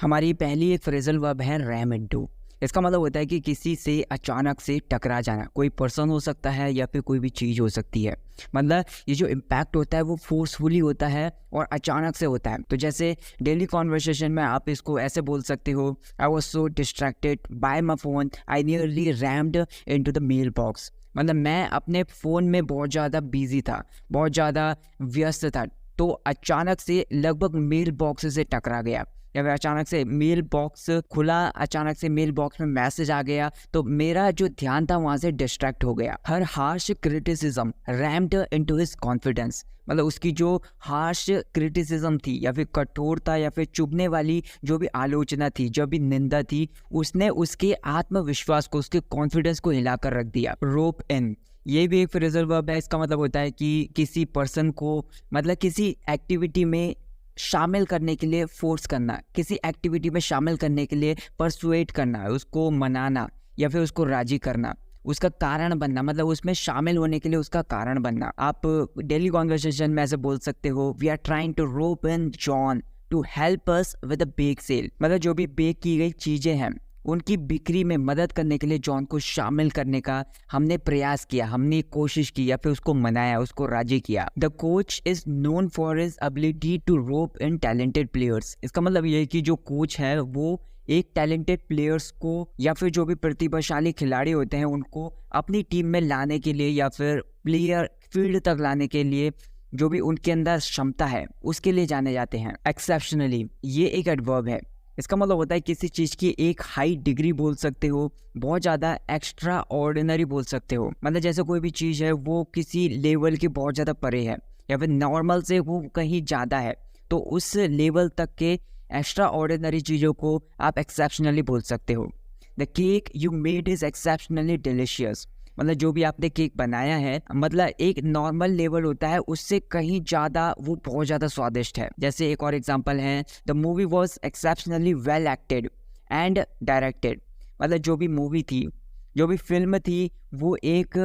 हमारी पहली एक फ्रेजल वर्ब है रैम इनटू। इसका मतलब होता है कि किसी से अचानक से टकरा जाना। कोई पर्सन हो सकता है या फिर कोई भी चीज़ हो सकती है। मतलब ये जो इम्पैक्ट होता है वो फोर्सफुली होता है और अचानक से होता है। तो जैसे डेली कॉन्वर्सेशन में आप इसको ऐसे बोल सकते हो, I was so distracted by my phone, I nearly rammed into the mail box. मतलब मैं अपने फ़ोन में बहुत ज़्यादा बिजी था, बहुत ज़्यादा व्यस्त था, तो अचानक से लगभग मेल बॉक्स से टकरा गया, या फिर अचानक से मेल बॉक्स खुला, अचानक से मेल बॉक्स में मैसेज आ गया, तो मेरा जो ध्यान था वहाँ से डिस्ट्रैक्ट हो गया। हर harsh criticism rammed into his confidence. मतलब उसकी जो हार्श क्रिटिसिज्म थी या फिर कठोरता या फिर चुभने वाली जो भी आलोचना थी, जो भी निंदा थी, उसने उसके आत्मविश्वास को, उसके कॉन्फिडेंस को हिलाकर रख दिया। रोप इन, ये भी एक फ्रेजल वर्ब है। इसका मतलब होता है कि किसी पर्सन को मतलब किसी एक्टिविटी में शामिल करने के लिए फोर्स करना, किसी एक्टिविटी में शामिल करने के लिए परसुएट करना, उसको मनाना या फिर उसको राजी करना, उसका कारण बनना, मतलब उसमें शामिल होने के लिए उसका कारण बनना। आप डेली कॉन्वर्सेशन में ऐसे बोल सकते हो, we are trying to rope in John to help us with a bake sale. मतलब जो भी बेक की गई चीज़ें हैं उनकी बिक्री में मदद करने के लिए जॉन को शामिल करने का हमने प्रयास किया, हमने कोशिश की या फिर उसको मनाया, उसको राजी किया। The coach is known for his ability to rope in talented players. इसका मतलब ये है कि जो कोच है वो एक टैलेंटेड प्लेयर्स को या फिर जो भी प्रतिभाशाली खिलाड़ी होते हैं उनको अपनी टीम में लाने के लिए या फिर प्लेयर फील्ड तक लाने के लिए जो भी उनके अंदर क्षमता है उसके लिए जाने जाते हैं। एक्सेप्शनली, ये एक एडवर्ब है। इसका मतलब होता है किसी चीज़ की एक हाई डिग्री बोल सकते हो, बहुत ज़्यादा एक्स्ट्रा ऑर्डिनरी बोल सकते हो। मतलब जैसे कोई भी चीज़ है वो किसी लेवल के बहुत ज़्यादा परे है या फिर नॉर्मल से वो कहीं ज़्यादा है, तो उस लेवल तक के एक्स्ट्रा ऑर्डिनरी चीज़ों को आप एक्सेप्शनली बोल सकते हो। The cake you made is exceptionally delicious. मतलब जो भी आपने केक बनाया है, मतलब एक नॉर्मल लेवल होता है उससे कहीं ज़्यादा वो बहुत ज़्यादा स्वादिष्ट है। जैसे एक और एग्जांपल है, the movie was exceptionally well acted and directed. मतलब जो भी मूवी थी, जो भी फिल्म थी, वो एक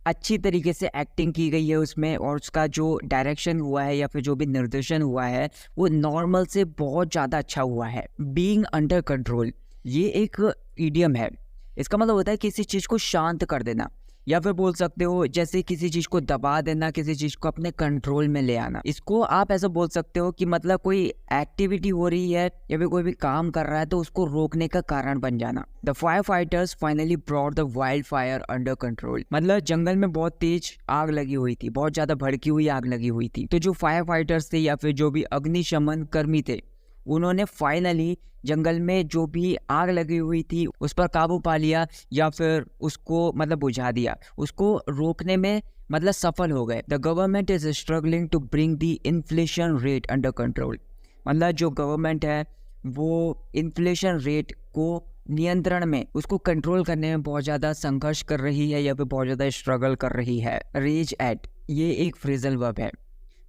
अच्छी तरीके से एक्टिंग की गई है उसमें, और उसका जो डायरेक्शन हुआ है या फिर जो भी निर्देशन हुआ है वो नॉर्मल से बहुत ज़्यादा अच्छा हुआ है। बीइंग अंडर कंट्रोल, ये एक इडियम है। इसका मतलब होता है किसी चीज़ को शांत कर देना, या फिर बोल सकते हो जैसे किसी चीज़ को दबा देना, किसी चीज़ को अपने कंट्रोल में ले आना। इसको आप ऐसा बोल सकते हो कि मतलब कोई एक्टिविटी हो रही है या फिर कोई भी काम कर रहा है तो उसको रोकने का कारण बन जाना। The fire fighters finally brought the wild fire under control. मतलब जंगल में बहुत तेज आग लगी हुई थी, बहुत ज़्यादा भड़की हुई आग लगी हुई थी, तो जो फायर फाइटर्स थे या फिर जो भी अग्निशमन कर्मी थे उन्होंने फाइनली जंगल में जो भी आग लगी हुई थी उस पर काबू पा लिया या फिर उसको मतलब बुझा दिया, उसको रोकने में मतलब सफल हो गए। The government is struggling to bring the inflation rate under control. मतलब जो गवर्नमेंट है वो इन्फ्लेशन रेट को नियंत्रण में, उसको कंट्रोल करने में बहुत ज़्यादा संघर्ष कर रही है या फिर बहुत ज़्यादा स्ट्रगल कर रही है। रेज एट, ये एक फ्रेजल वर्ब है।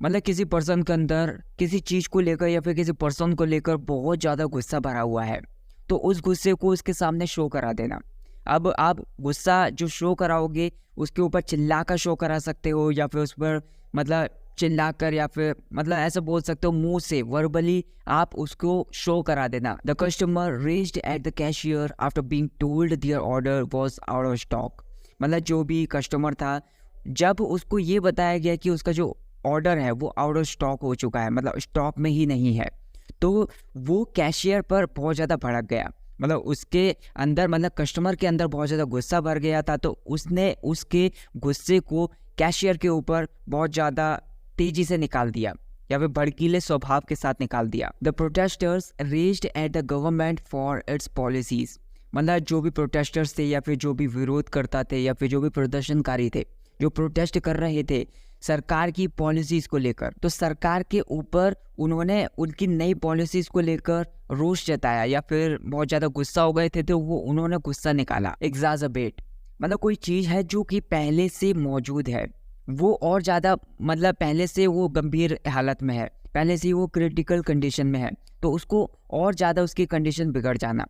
मतलब किसी पर्सन के अंदर किसी चीज़ को लेकर या फिर किसी पर्सन को लेकर बहुत ज़्यादा गुस्सा भरा हुआ है, तो उस गुस्से को उसके सामने शो करा देना। अब आप गुस्सा जो शो कराओगे उसके ऊपर चिल्ला कर शो करा सकते हो, या फिर उस पर मतलब चिल्ला कर, या फिर मतलब ऐसा बोल सकते हो मुंह से वर्बली आप उसको शो करा देना। The customer raged at the cashier after being told their order was out of stock. मतलब जो भी कस्टमर था, जब उसको ये बताया गया कि उसका जो ऑर्डर है वो आउट ऑफ स्टॉक हो चुका है, मतलब स्टॉक में ही नहीं है, तो वो कैशियर पर बहुत ज़्यादा भड़क गया। मतलब उसके अंदर, मतलब कस्टमर के अंदर बहुत ज़्यादा गुस्सा भर गया था, तो उसने उसके गुस्से को कैशियर के ऊपर बहुत ज़्यादा तेज़ी से निकाल दिया या फिर भड़कीले स्वभाव के साथ निकाल दिया। The protesters raised at the government for its policies. मतलब जो भी प्रोटेस्टर्स थे या फिर जो भी विरोध करता थे या फिर जो भी प्रदर्शनकारी थे जो प्रोटेस्ट कर रहे थे सरकार की पॉलिसीज़ को लेकर, तो सरकार के ऊपर उन्होंने उनकी नई पॉलिसीज़ को लेकर रोष जताया या फिर बहुत ज़्यादा गुस्सा हो गए थे, तो वो उन्होंने गुस्सा निकाला। एग्जाजर्बेट, मतलब कोई चीज़ है जो कि पहले से मौजूद है, वो और ज़्यादा मतलब पहले से वो गंभीर हालत में है, पहले से वो क्रिटिकल कंडीशन में है, तो उसको और ज़्यादा उसकी कंडीशन बिगड़ जाना।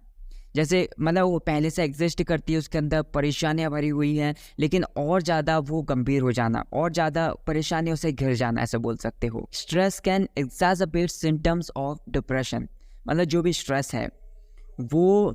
जैसे मतलब वो पहले से एग्जिस्ट करती है, उसके अंदर परेशानियां भरी हुई हैं, लेकिन और ज़्यादा वो गंभीर हो जाना, और ज़्यादा परेशानियों से घिर जाना, ऐसे बोल सकते हो। Stress can exaggerate symptoms of depression. मतलब जो भी स्ट्रेस है वो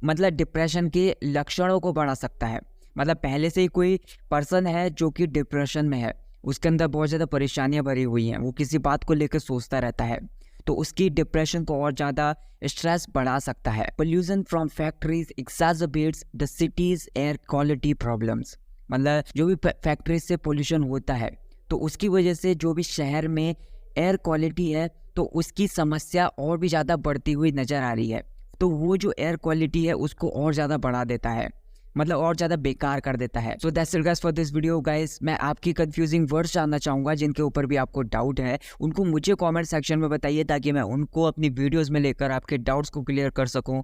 मतलब डिप्रेशन के लक्षणों को बढ़ा सकता है। मतलब पहले से ही कोई पर्सन है जो कि डिप्रेशन में है, उसके अंदर बहुत ज़्यादा परेशानियां भरी हुई हैं, वो किसी बात को लेकर सोचता रहता है, तो उसकी डिप्रेशन को और ज़्यादा स्ट्रेस बढ़ा सकता है। Pollution from factories exacerbates the cities air quality problems. मतलब जो भी फैक्ट्रीज से पोल्यूशन होता है तो उसकी वजह से जो भी शहर में एयर क्वालिटी है तो उसकी समस्या और भी ज़्यादा बढ़ती हुई नज़र आ रही है। तो वो जो एयर क्वालिटी है उसको और ज़्यादा बढ़ा देता है, मतलब और ज़्यादा बेकार कर देता है। So that's it guys for this video guys. मैं आपकी कंफ्यूजिंग वर्ड्स जानना चाहूँगा, जिनके ऊपर भी आपको डाउट है उनको मुझे कमेंट सेक्शन में बताइए, ताकि मैं उनको अपनी वीडियोस में लेकर आपके डाउट्स को क्लियर कर सकूँ।